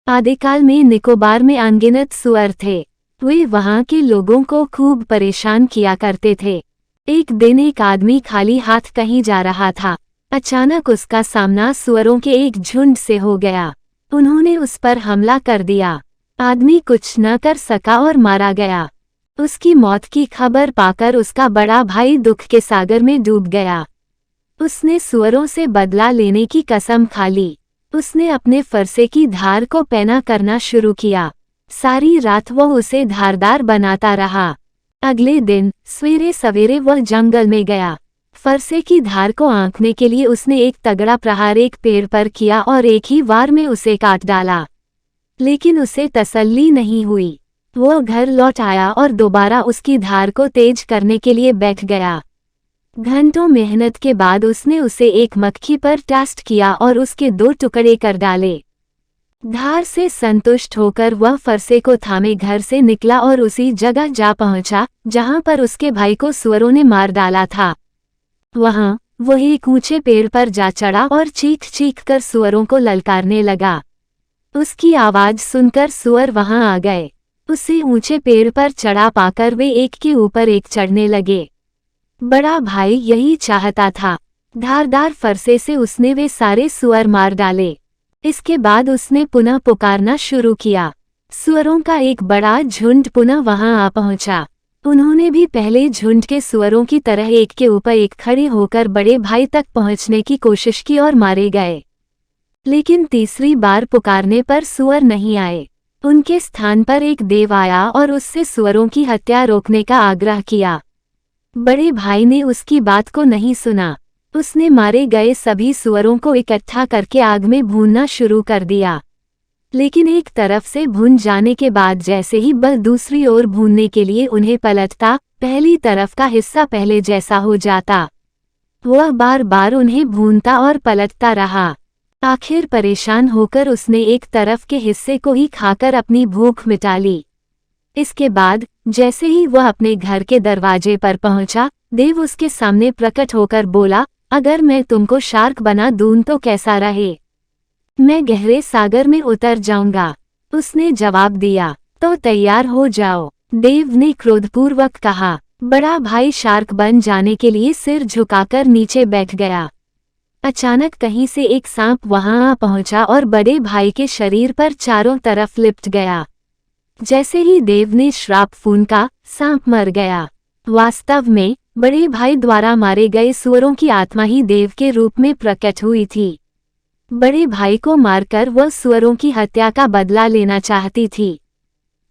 आदिकाल में निकोबार में अनगिनत सुअर थे। वे वहां के लोगों को खूब परेशान किया करते थे। एक दिन एक आदमी खाली हाथ कहीं जा रहा था। अचानक उसका सामना सुअरों के एक झुंड से हो गया। उन्होंने उस पर हमला कर दिया। आदमी कुछ न कर सका और मारा गया। उसकी मौत की खबर पाकर उसका बड़ा भाई दुख के सागर में डूब गया। उसने सुअरों से बदला लेने की कसम खा ली। उसने अपने फरसे की धार को पैना करना शुरू किया। सारी रात वह उसे धारदार बनाता रहा। अगले दिन सवेरे सवेरे वह जंगल में गया। फरसे की धार को आंकने के लिए उसने एक तगड़ा प्रहार एक पेड़ पर किया और एक ही वार में उसे काट डाला। लेकिन उसे तसल्ली नहीं हुई। वह घर लौट आया और दोबारा उसकी धार को तेज करने के लिए बैठ गया। घंटों मेहनत के बाद उसने उसे एक मक्खी पर टेस्ट किया और उसके 2 टुकड़े कर डाले। धार से संतुष्ट होकर वह फरसे को थामे घर से निकला और उसी जगह जा पहुंचा जहां पर उसके भाई को सुअरों ने मार डाला था। वहां वह एक ऊंचे पेड़ पर जा चढ़ा और चीख चीख कर सुअरों को ललकारने लगा। उसकी आवाज सुनकर सुअर वहां आ गए। उसे ऊंचे पेड़ पर चढ़ा पाकर वे एक के ऊपर एक चढ़ने लगे। बड़ा भाई यही चाहता था। धारदार फरसे से उसने वे सारे सुअर मार डाले। इसके बाद उसने पुनः पुकारना शुरू किया। सुअरों का एक बड़ा झुंड पुनः वहां आ पहुंचा। उन्होंने भी पहले झुंड के सुअरों की तरह एक के ऊपर एक खड़े होकर बड़े भाई तक पहुंचने की कोशिश की और मारे गए। लेकिन तीसरी बार पुकारने पर सुअर नहीं आए। उनके स्थान पर एक देव आया और उससे सुअरों की हत्या रोकने का आग्रह किया। बड़े भाई ने उसकी बात को नहीं सुना। उसने मारे गए सभी सुअरों को इकट्ठा करके आग में भूनना शुरू कर दिया। लेकिन एक तरफ से भून जाने के बाद जैसे ही बल दूसरी ओर भूनने के लिए उन्हें पलटता, पहली तरफ का हिस्सा पहले जैसा हो जाता। वह बार बार उन्हें भूनता और पलटता रहा। आखिर परेशान होकर उसने एक तरफ के हिस्से को ही खाकर अपनी भूख मिटा ली। इसके बाद जैसे ही वह अपने घर के दरवाजे पर पहुंचा, देव उसके सामने प्रकट होकर बोला, अगर मैं तुमको शार्क बना दूं तो कैसा रहे? मैं गहरे सागर में उतर जाऊंगा। उसने जवाब दिया, तो तैयार हो जाओ। देव ने क्रोधपूर्वक कहा। बड़ा भाई शार्क बन जाने के लिए सिर झुकाकर नीचे बैठ गया। अचानक कहीं से एक सांप वहां आ पहुंचा और बड़े भाई के शरीर पर चारों तरफ लिपट गया। जैसे ही देव ने श्राप फूंका, सांप मर गया। वास्तव में बड़े भाई द्वारा मारे गए सुअरों की आत्मा ही देव के रूप में प्रकट हुई थी। बड़े भाई को मारकर वह सुअरों की हत्या का बदला लेना चाहती थी।